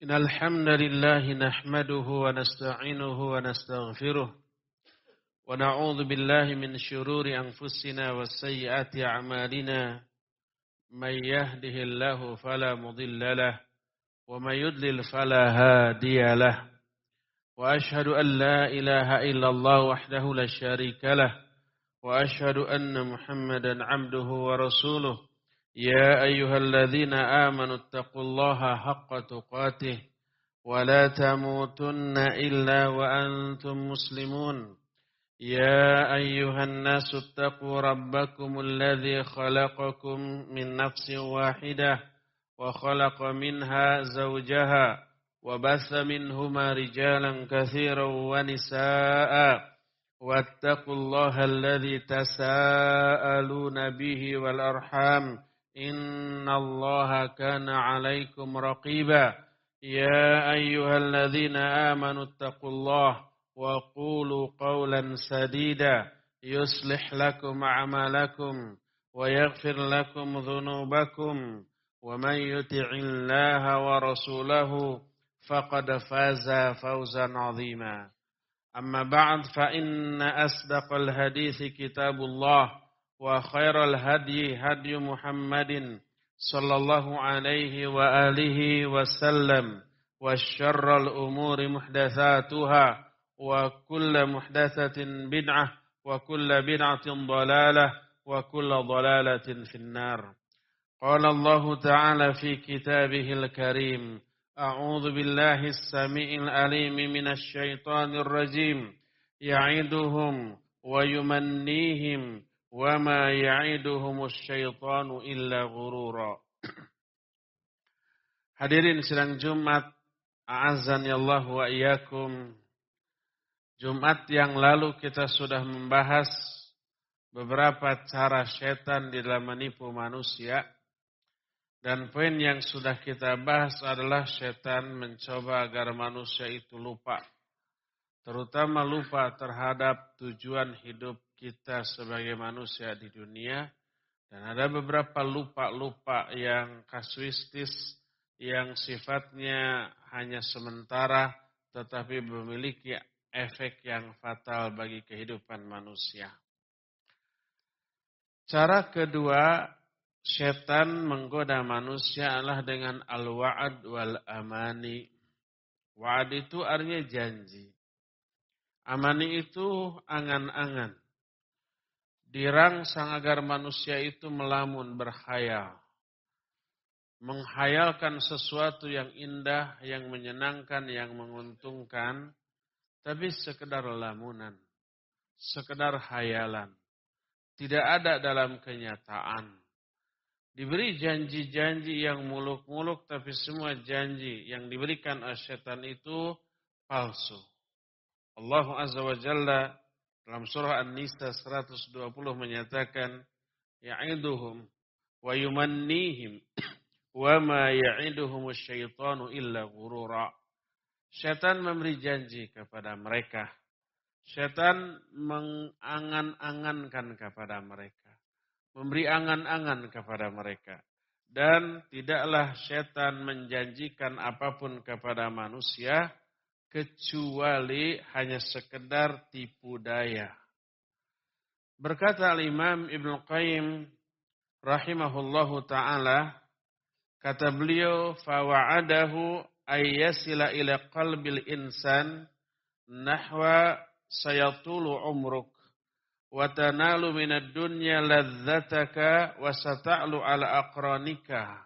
إن الحمد لله نحمده ونستعينه ونستغفره ونعوذ بالله من شرور أنفسنا وسيئات أعمالنا من يهده الله فلا مضل له ومن يضلل فلا هادي له وأشهد أن لا إله إلا الله وحده لا شريك له وأشهد أن محمدا عبده ورسوله يا أيها الذين آمنوا اتقوا الله حق تقاته ولا تموتن إلا وأنتم مسلمون يا أيها الناس اتقوا ربكم الذي خلقكم من نفس واحدة وخلق منها زوجها وبث منهما رجالا كثيرا ونساء واتقوا الله الذي تساءلون به والأرحام إن الله كان عليكم رقيبا يا أيها الذين آمنوا اتقوا الله وقولوا قولا سديدا يصلح لكم أعمالكم ويغفر لكم ذنوبكم ومن يطع الله ورسوله فقد فاز فوزا عظيما أما بعد فإن أصدق الحديث كتاب الله وخير الهدي هدي محمد صلى الله عليه وآله وسلم والشر الأمور محدثاتها وكل محدثة بدعة وكل بدعة ضلالة وكل ضلالة في النار. قال الله تعالى في كتابه الكريم أعوذ بالله السميع العليم من الشيطان الرجيم يعدهم ويمنيهم وما يعدهم الشيطان إلا غرورا. Hadirin sidang Jumat, a'azzani Allah wa iyyakum. Jumat yang lalu kita sudah membahas beberapa cara setan di dalam menipu manusia. Dan poin yang sudah kita bahas adalah setan mencoba agar manusia itu lupa. Terutama lupa terhadap tujuan hidup kita sebagai manusia di dunia. Dan ada beberapa lupa-lupa yang kasuistis, yang sifatnya hanya sementara, tetapi memiliki efek yang fatal bagi kehidupan manusia. Cara kedua, setan menggoda manusia adalah dengan al-wa'ad wal-amani. Wa'ad itu artinya janji. Amani itu angan-angan. Dirangsang agar manusia itu melamun, berkhayal. Menghayalkan sesuatu yang indah, yang menyenangkan, yang menguntungkan. Tapi sekedar lamunan. Sekedar khayalan. Tidak ada dalam kenyataan. Diberi janji-janji yang muluk-muluk, tapi semua janji yang diberikan oleh setan itu palsu. Allah Azza wa Jalla dalam surah An-Nisa 120 menyatakan, ya'iduhum wa yumannihim wa ma ya'iduhum asyaitanu illa ghurura. Setan memberi janji kepada mereka. Setan mengangan-angankan kepada mereka. Memberi angan-angan kepada mereka. Dan tidaklah setan menjanjikan apapun kepada manusia kecuali hanya sekedar tipu daya. Berkata Imam Ibnu Qayyim rahimahullahu ta'ala, kata beliau, fawa'adahu ayyasila ila qalbil insan nahwa sayatulu umruk. Watanalu minad dunya ladzataka wasata'lu ala aqranika.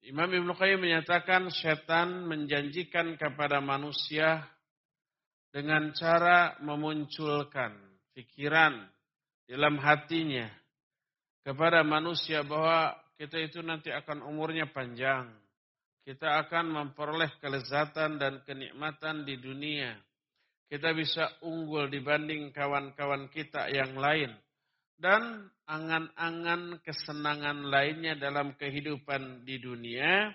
Imam Ibnu Qayyim menyatakan setan menjanjikan kepada manusia dengan cara memunculkan pikiran dalam hatinya kepada manusia bahwa kita itu nanti akan umurnya panjang. Kita akan memperoleh kelezatan dan kenikmatan di dunia. Kita bisa unggul dibanding kawan-kawan kita yang lain. Dan angan-angan kesenangan lainnya dalam kehidupan di dunia.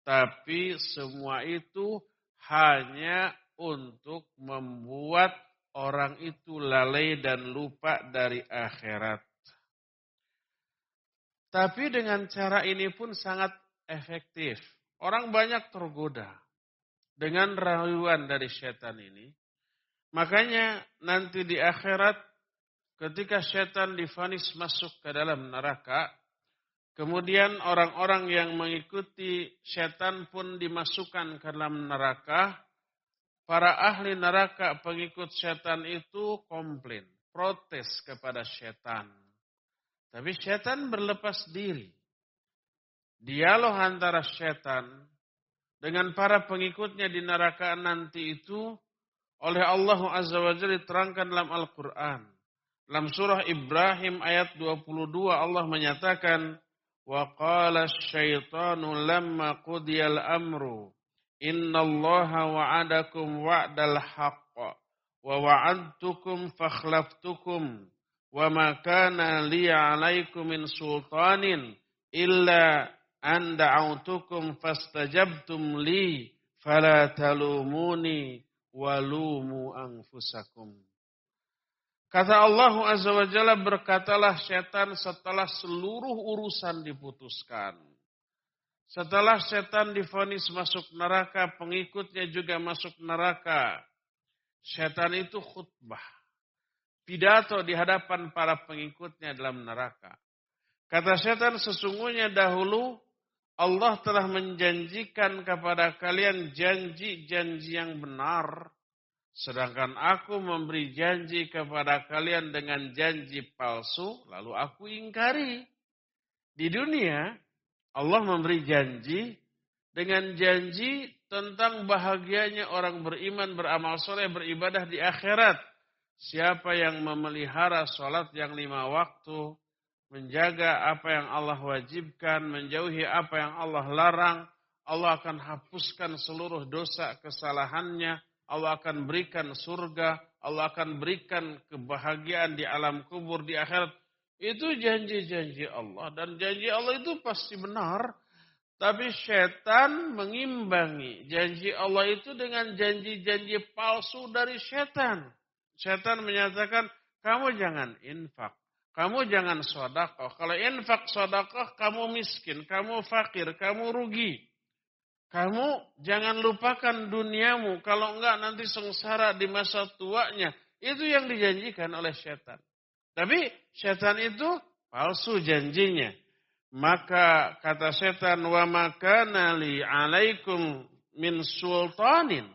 Tapi semua itu hanya untuk membuat orang itu lalai dan lupa dari akhirat. Tapi dengan cara ini pun sangat efektif. Orang banyak tergoda dengan rayuan dari setan ini. Makanya nanti di akhirat ketika setan divonis masuk ke dalam neraka, kemudian orang-orang yang mengikuti setan pun dimasukkan ke dalam neraka. Para ahli neraka pengikut setan itu komplain, protes kepada setan. Tapi setan berlepas diri. Dialog antara setan dengan para pengikutnya di neraka nanti itu oleh Allah Azza wa Jalla diterangkan dalam Al-Quran. Dalam surah Ibrahim ayat 22 Allah menyatakan, وَقَالَ الشَّيْطَانُ لَمَّا قُضِيَ الْأَمْرُ إِنَّ اللَّهَ وَعَدَكُمْ وَعْدَ الْحَقِّ وَوَعَدْتُكُمْ فَأَخْلَفْتُكُمْ وَمَا كَانَ لِي عَلَيْكُمْ مِنْ سُلْطَانٍ إِلَّا أَنْ دَعَوْتُكُمْ فَاسْتَجَبْتُمْ لِي فَلَا تَلُومُونِي وَلُومُوا أَنفُسَكُمْ. Kata Allah Azza wa Jalla, berkatalah setan setelah seluruh urusan diputuskan. Setelah setan divonis masuk neraka, pengikutnya juga masuk neraka. Setan itu khutbah, pidato di hadapan para pengikutnya dalam neraka. Kata setan, sesungguhnya dahulu Allah telah menjanjikan kepada kalian janji-janji yang benar. Sedangkan aku memberi janji kepada kalian dengan janji palsu, lalu aku ingkari. Di dunia, Allah memberi janji dengan janji tentang bahagianya orang beriman, beramal soleh, beribadah di akhirat. Siapa yang memelihara sholat yang 5 waktu, menjaga apa yang Allah wajibkan, menjauhi apa yang Allah larang, Allah akan hapuskan seluruh dosa kesalahannya. Allah akan berikan surga, Allah akan berikan kebahagiaan di alam kubur, di akhirat. Itu janji-janji Allah. Dan janji Allah itu pasti benar. Tapi setan mengimbangi janji Allah itu dengan janji-janji palsu dari setan. Setan menyatakan, kamu jangan infak. Kamu jangan sedekah. Kalau infak sedekah, kamu miskin, kamu fakir, kamu rugi. Kamu jangan lupakan duniamu, kalau enggak nanti sengsara di masa tuanya. Itu yang dijanjikan oleh setan. Tapi setan itu palsu janjinya. Maka kata setan, wa makana li alaikum min sultanin.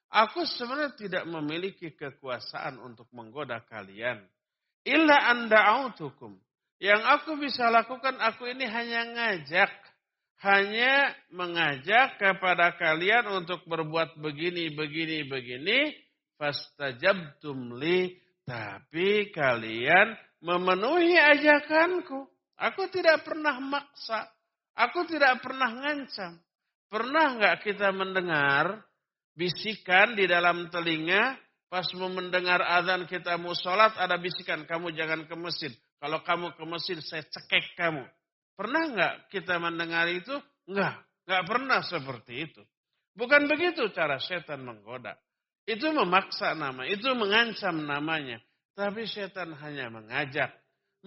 Aku sebenarnya tidak memiliki kekuasaan untuk menggoda kalian. Illa anda'autukum. Yang aku bisa lakukan, aku ini hanya ngajak. Hanya mengajak kepada kalian untuk berbuat begini. Fastajabtum li. Tapi kalian memenuhi ajakanku. Aku tidak pernah maksa. Aku tidak pernah ngancam. Pernah nggak kita mendengar bisikan di dalam telinga? Pas mau mendengar azan kita mau sholat, ada bisikan. Kamu jangan ke masjid. Kalau kamu ke masjid, saya cekek kamu. Pernah nggak kita mendengar itu? Nggak pernah seperti itu. Bukan begitu cara setan menggoda. Itu memaksa nama, itu mengancam namanya. Tapi setan hanya mengajak.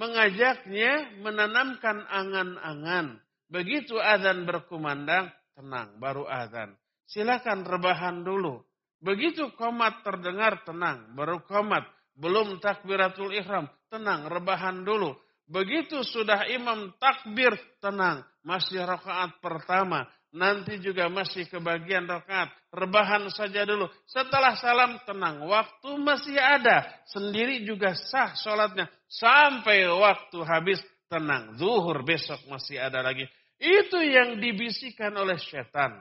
Mengajaknya menanamkan angan-angan. Begitu azan berkumandang, tenang, baru azan. Silakan rebahan dulu. Begitu qomat terdengar, tenang, baru qomat. Belum takbiratul ihram, tenang, rebahan dulu. Begitu sudah imam takbir, tenang, masih rakaat pertama. Nanti juga masih kebagian rakaat, rebahan saja dulu. Setelah salam, tenang, waktu masih ada. Sendiri juga sah sholatnya. Sampai waktu habis, tenang, zuhur besok masih ada lagi. Itu yang dibisikkan oleh setan.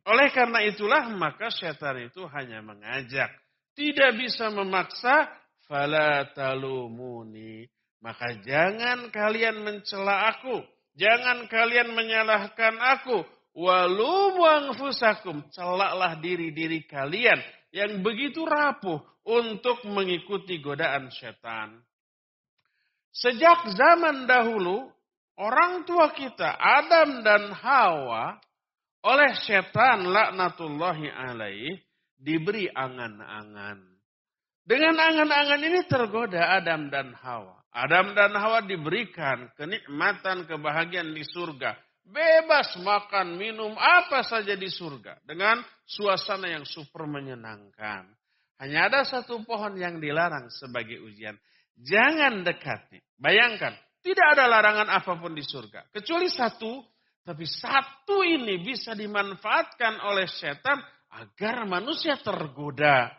Oleh karena itulah, maka setan itu hanya mengajak. Tidak bisa memaksa, fala talumuni. Maka jangan kalian mencela aku. Jangan kalian menyalahkan aku. Walumu anfusakum. Celaklah diri-diri kalian yang begitu rapuh untuk mengikuti godaan setan. Sejak zaman dahulu, orang tua kita, Adam dan Hawa, oleh setan laknatullahi alaih, diberi angan-angan. Dengan angan-angan ini tergoda Adam dan Hawa. Adam dan Hawa diberikan kenikmatan, kebahagiaan di surga. Bebas makan, minum, apa saja di surga. Dengan suasana yang super menyenangkan. Hanya ada satu pohon yang dilarang sebagai ujian. Jangan dekati. Bayangkan, tidak ada larangan apapun di surga. Kecuali satu, tapi satu ini bisa dimanfaatkan oleh setan agar manusia tergoda.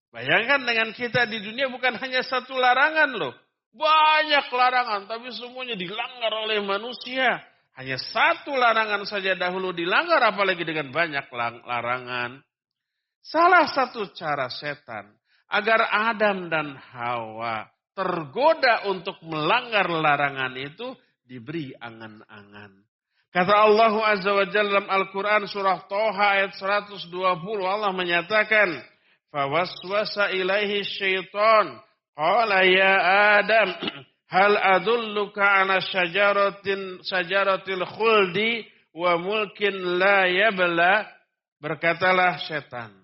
Bayangkan dengan kita di dunia bukan hanya satu larangan loh. Banyak larangan, tapi semuanya dilanggar oleh manusia. Hanya satu larangan saja dahulu dilanggar, apalagi dengan banyak larangan. Salah satu cara setan agar Adam dan Hawa tergoda untuk melanggar larangan itu diberi angan-angan. Kata Allah Azza wa Jalla dalam Al-Quran surah Toha ayat 120, Allah menyatakan, "Fawaswasa ilaihi syaitan, qala ya Adam, hal adulluka ala syajaratil khuldi wa mulkin la yabla." Berkatalah setan.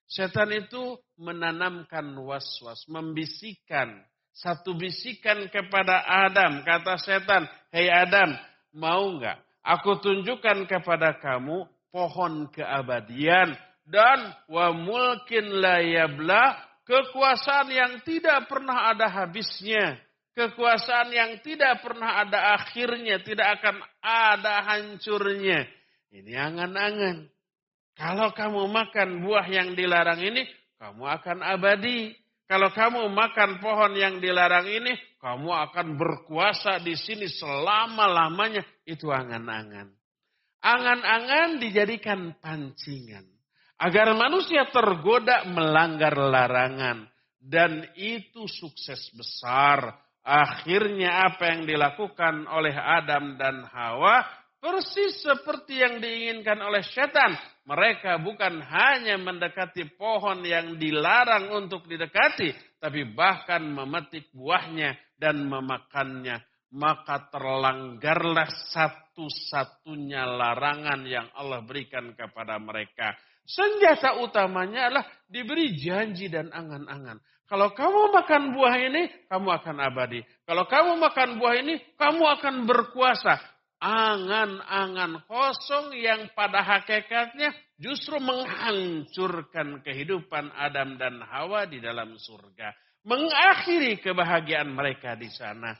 Setan itu menanamkan was-was, membisikkan. Satu bisikan kepada Adam. Kata setan, "Hei Adam, mau enggak aku tunjukkan kepada kamu pohon keabadian dan wa mulkin la yabla, kekuasaan yang tidak pernah ada habisnya, kekuasaan yang tidak pernah ada akhirnya, tidak akan ada hancurnya." Ini angan-angan. Kalau kamu makan buah yang dilarang ini, kamu akan abadi. Kalau kamu makan pohon yang dilarang ini, kamu akan berkuasa di sini selama-lamanya. Itu angan-angan. Angan-angan dijadikan pancingan. Agar manusia tergoda melanggar larangan. Dan itu sukses besar. Akhirnya apa yang dilakukan oleh Adam dan Hawa persis seperti yang diinginkan oleh setan. Mereka bukan hanya mendekati pohon yang dilarang untuk didekati, tapi bahkan memetik buahnya dan memakannya. Maka terlanggarlah satu-satunya larangan yang Allah berikan kepada mereka. Senjata utamanya adalah diberi janji dan angan-angan. Kalau kamu makan buah ini, kamu akan abadi. Kalau kamu makan buah ini, kamu akan berkuasa. Angan-angan kosong yang pada hakikatnya justru menghancurkan kehidupan Adam dan Hawa di dalam surga. Mengakhiri kebahagiaan mereka di sana.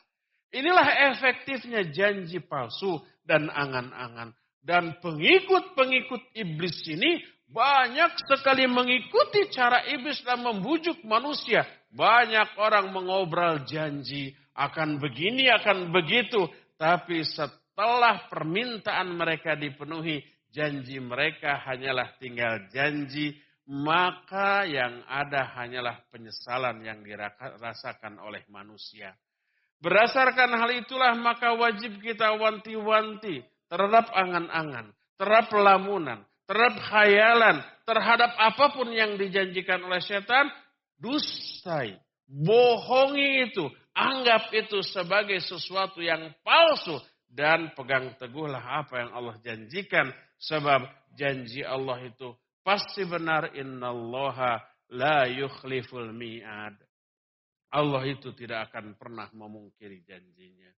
Inilah efektifnya janji palsu dan angan-angan. Dan pengikut-pengikut iblis ini banyak sekali mengikuti cara iblis dan membujuk manusia. Banyak orang mengobrol janji akan begini, akan begitu. Tapi setelah permintaan mereka dipenuhi, janji mereka hanyalah tinggal janji, maka yang ada hanyalah penyesalan yang dirasakan oleh manusia. Berdasarkan hal itulah maka wajib kita wanti-wanti terhadap angan-angan, terhadap lamunan, terhadap khayalan, terhadap apapun yang dijanjikan oleh setan, dustai, bohongi itu, anggap itu sebagai sesuatu yang palsu. Dan pegang teguhlah apa yang Allah janjikan. Sebab janji Allah itu pasti benar. Innallaha la yukhliful mi'ad. Allah itu tidak akan pernah memungkiri janjinya.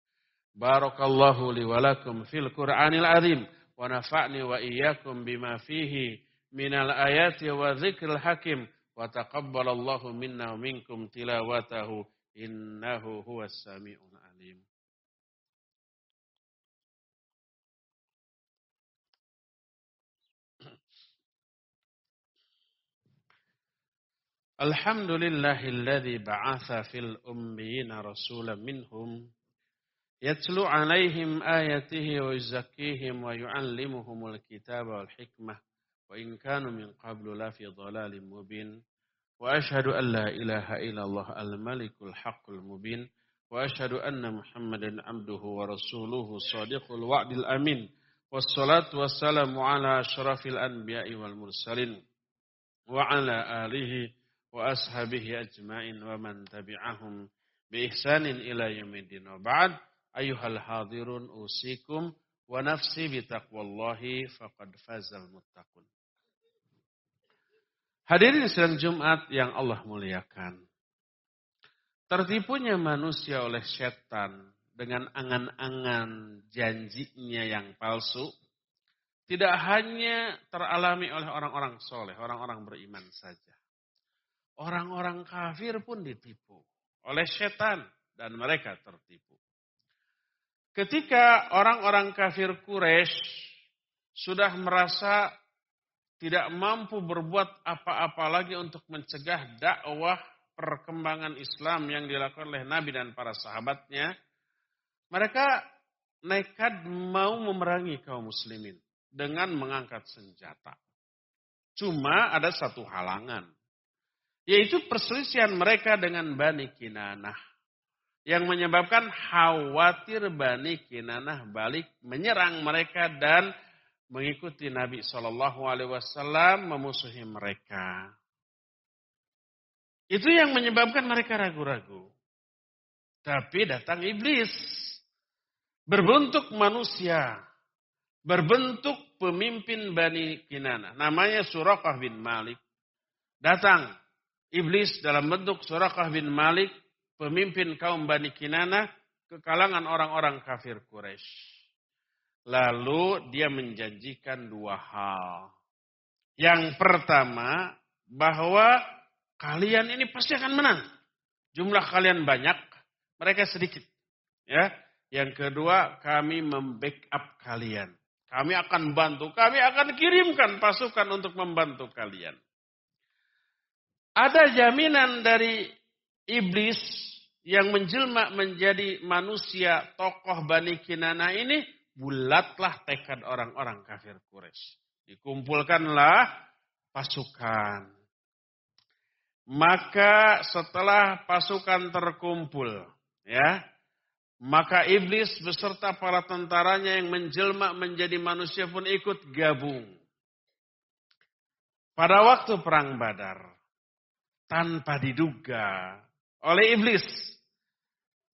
Barakallahu li walakum fil Qur'anil azim. Wa nafa'ni wa iyyakum bima fihi minal ayati wa dzikril hakim. Wa taqabbalallahu minna wa minkum tilawatahu. Innahu huwas sami'ul alim. Alhamdulillahilladzi ba'atha fil ummiyina rasulan minhum yatlu 'alaihim ayatihi wa yuzakkihim wa yu'allimuhumul kitaba wal hikmah wa in kanu min qablu lafi dhalalin mubin wa asyhadu an la ilaha illallah al-malikul haqqul mubin wa asyhadu anna Muhammadan 'abduhu wa rasuluhu shadiqul wa'dil amin wassalatu wassalamu ala asyrafil anbiya'i wal mursalin wa ala alihi wa ashabihi ajma'in wa man tabi'ahum bi ihsanin ila yaumiddin. Wa ba'd, ayyuhal hadirun usikum wa nafsi bi taqwallahi faqad fazal muttaqun. Hadirin sidang Jumat yang Allah muliakan. Tertipunya manusia oleh setan dengan angan-angan janjinya yang palsu tidak hanya teralami oleh orang-orang soleh, orang-orang beriman saja. Orang-orang kafir pun ditipu oleh setan dan mereka tertipu. Ketika orang-orang kafir Quraisy sudah merasa tidak mampu berbuat apa-apa lagi untuk mencegah dakwah perkembangan Islam yang dilakukan oleh Nabi dan para sahabatnya, mereka nekat mau memerangi kaum muslimin dengan mengangkat senjata. Cuma ada satu halangan, yaitu perselisihan mereka dengan Bani Kinanah. Yang menyebabkan khawatir Bani Kinanah balik menyerang mereka dan mengikuti Nabi SAW memusuhi mereka. Itu yang menyebabkan mereka ragu-ragu. Tapi datang iblis. Berbentuk manusia. Berbentuk pemimpin Bani Kinanah. Namanya Suraqah bin Malik. Datang iblis dalam bentuk Suraqah bin Malik. Pemimpin kaum Bani Kinanah ke kalangan orang-orang kafir Quraisy. Lalu dia menjanjikan dua hal. Yang pertama, bahwa kalian ini pasti akan menang. Jumlah kalian banyak, mereka sedikit. Ya. Yang kedua, kami membackup kalian. Kami akan bantu, kami akan kirimkan pasukan untuk membantu kalian. Ada jaminan dari iblis yang menjelma menjadi manusia tokoh Bani Kinanah ini, bulatlah tekad orang-orang kafir Quraisy. Dikumpulkanlah pasukan. Maka setelah pasukan terkumpul, ya, maka iblis beserta para tentaranya yang menjelma menjadi manusia pun ikut gabung. Pada waktu perang Badar, tanpa diduga oleh iblis,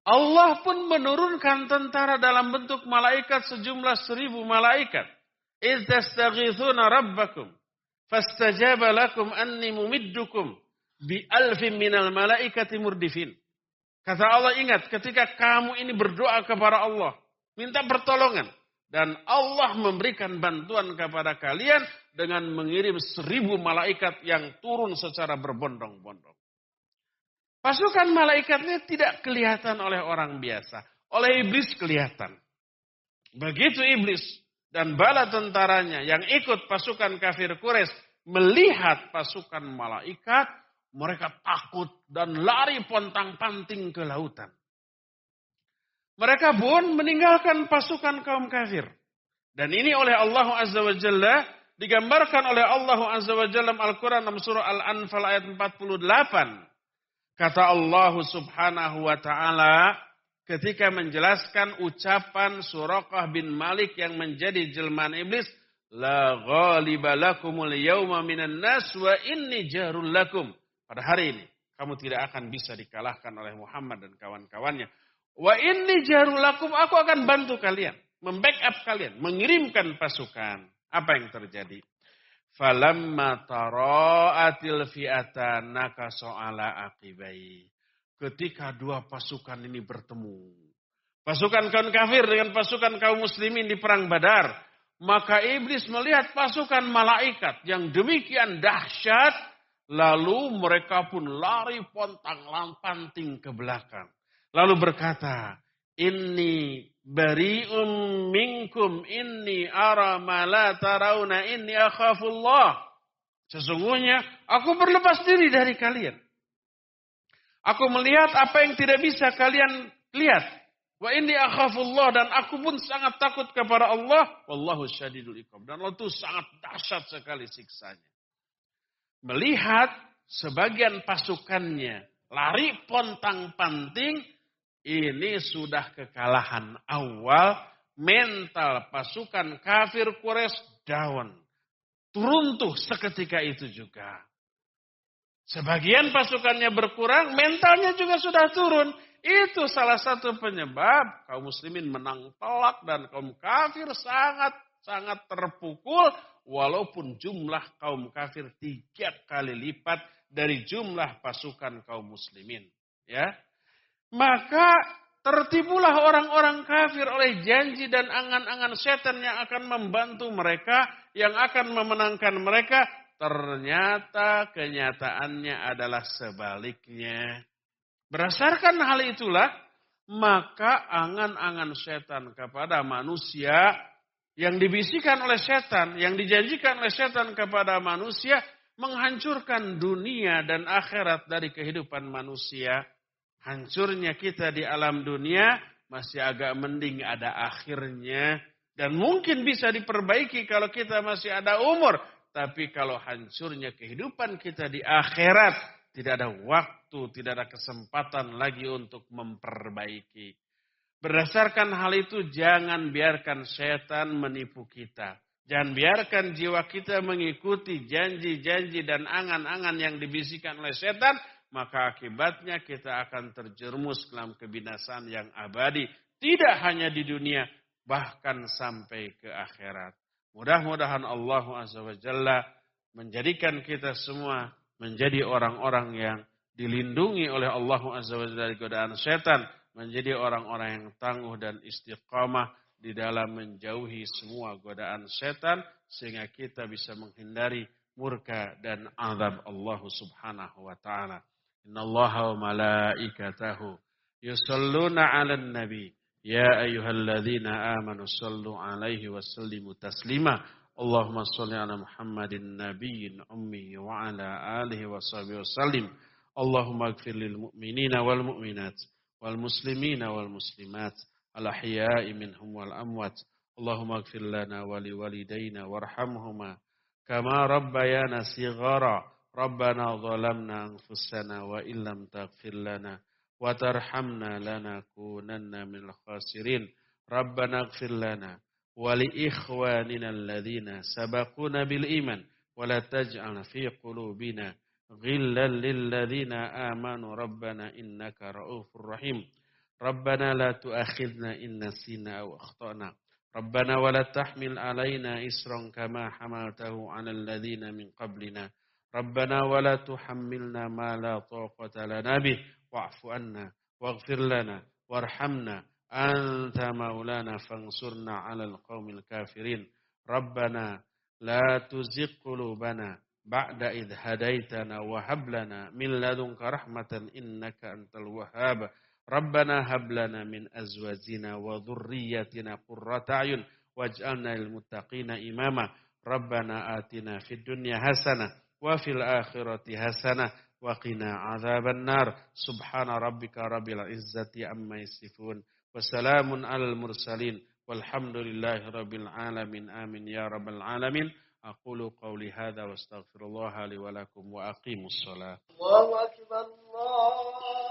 Allah pun menurunkan tentara dalam bentuk malaikat sejumlah 1000 malaikat. إِذْ تَسْتَغِيثُونَ رَبَّكُمْ فَاسْتَجَابَ لَكُمْ أَنِّي مُمِدُّكُمْ بِأَلْفٍ مِنَ الْمَلَائِكَةِ مُرْدِفِينَ. Kata Allah, ingat ketika kamu ini berdoa kepada Allah, minta pertolongan. Dan Allah memberikan bantuan kepada kalian dengan mengirim 1000 malaikat yang turun secara berbondong-bondong. Pasukan malaikatnya tidak kelihatan oleh orang biasa. Oleh iblis kelihatan. Begitu iblis dan bala tentaranya yang ikut pasukan kafir Quraisy melihat pasukan malaikat, mereka takut dan lari pontang-panting ke lautan. Mereka pun meninggalkan pasukan kaum kafir. Dan ini oleh Allah Azza wa Jalla, digambarkan oleh Allah Azza wa Jalla dalam Al-Quran dalam surah Al-Anfal ayat 48. Kata Allah Subhanahu wa ta'ala ketika menjelaskan ucapan Suraqah bin Malik yang menjadi jelmaan iblis, la ghaliba lakumul yawma minan nas wa inni jarul lakum. Pada hari ini kamu tidak akan bisa dikalahkan oleh Muhammad dan kawan-kawannya. Wa inni jarul lakum, aku akan bantu kalian, membackup kalian, mengirimkan pasukan. Apa yang terjadi? Falamma tara'atil fi'atan nakaso ala aqibai. Ketika dua pasukan ini bertemu, pasukan kaum kafir dengan pasukan kaum muslimin di perang Badar, maka iblis melihat pasukan malaikat yang demikian dahsyat, lalu mereka pun lari pontang-lanting ke belakang. Lalu berkata, inni bari'um minkum inni ara ma la tarawna inni akhafullah. Sesungguhnya aku berlepas diri dari kalian. Aku melihat apa yang tidak bisa kalian lihat. Wa inni akhafullah, dan aku pun sangat takut kepada Allah. Wallahu syadidul iqab, dan Allah itu sangat dahsyat sekali siksanya. Melihat sebagian pasukannya lari pontang-panting, ini sudah kekalahan awal. Mental pasukan kafir Quraisy down. Runtuh seketika itu juga. Sebagian pasukannya berkurang, mentalnya juga sudah turun. Itu salah satu penyebab kaum muslimin menang telak dan kaum kafir sangat terpukul. Walaupun jumlah kaum kafir 3 kali lipat dari jumlah pasukan kaum muslimin. Ya. Maka tertipulah orang-orang kafir oleh janji dan angan-angan setan yang akan membantu mereka, yang akan memenangkan mereka. Ternyata kenyataannya adalah sebaliknya. Berdasarkan hal itulah, maka angan-angan setan kepada manusia yang dibisikkan oleh setan, yang dijanjikan oleh setan kepada manusia, menghancurkan dunia dan akhirat dari kehidupan manusia. Hancurnya kita di alam dunia masih agak mending ada akhirnya. Dan mungkin bisa diperbaiki kalau kita masih ada umur. Tapi kalau hancurnya kehidupan kita di akhirat, tidak ada waktu, tidak ada kesempatan lagi untuk memperbaiki. Berdasarkan hal itu, jangan biarkan setan menipu kita. Jangan biarkan jiwa kita mengikuti janji-janji dan angan-angan yang dibisikkan oleh setan. Maka akibatnya kita akan terjerumus dalam kebinasaan yang abadi. Tidak hanya di dunia, bahkan sampai ke akhirat. Mudah-mudahan Allah Azza wa Jalla menjadikan kita semua menjadi orang-orang yang dilindungi oleh Allah Azza wa Jalla dari godaan setan. Menjadi orang-orang yang tangguh dan istiqamah di dalam menjauhi semua godaan setan. Sehingga kita bisa menghindari murka dan azab Allah Subhanahu wa ta'ala. Inna Allah wa malaikatahu yusalluna ala nabi. Ya ayyuhalladzina amanu sallu alaihi wa sallimu taslima. Allahumma salli ala Muhammadin nabiyyin ummi wa ala alihi wa sahbihi wa sallim. Allahumma agfir lil mu'minina wal mu'minat wal muslimina wal muslimat al ahya'i minhum wal amwat. Allahumma agfir lana wa li walidayna warhamhuma kama rabbayana sighara. Rabbana zalamna anfusana wa illam taghfir lana wa tarhamna lanakunanna minal khasirin. Rabbana ighfir lana wa li ikhwanina alladhina sabaquna bil iman wa la taj'al fi qulubina ghillan lil ladzina amanu rabbana innaka ra'ufur rahim. Rabbana la tu'akhidna in nasina aw akhtana. Rabbana wa la tahmil alaina isran kama hamaltahu 'alal ladzina min qablina. Rabbana wa la tuhammilna ma la taqata lana bih wa'fu anna waghfir lana warhamna anta maulana fansurna 'alal qaumil kafirin. Rabbana la tuzigh qulubana ba'da idh hadaitana wa hab lana min ladunka rahmatan innaka antal wahhab. Rabbana hab lana min azwajina wa dhurriyyatina qurrata a'yun waj'alna lil muttaqina imama. Rabbana atina fid dunya hasanah wa fil akhirati hasanah wa qina adzaban nar. Subhana rabbika rabbil izzati amma yasifun wa salamun alal mursalin walhamdulillahi rabbil alamin. Amin ya rabbal alamin. Aqulu qawli hadza wa astaghfirullah li wa lakum wa aqimus shalah. Allahu akbar. Allah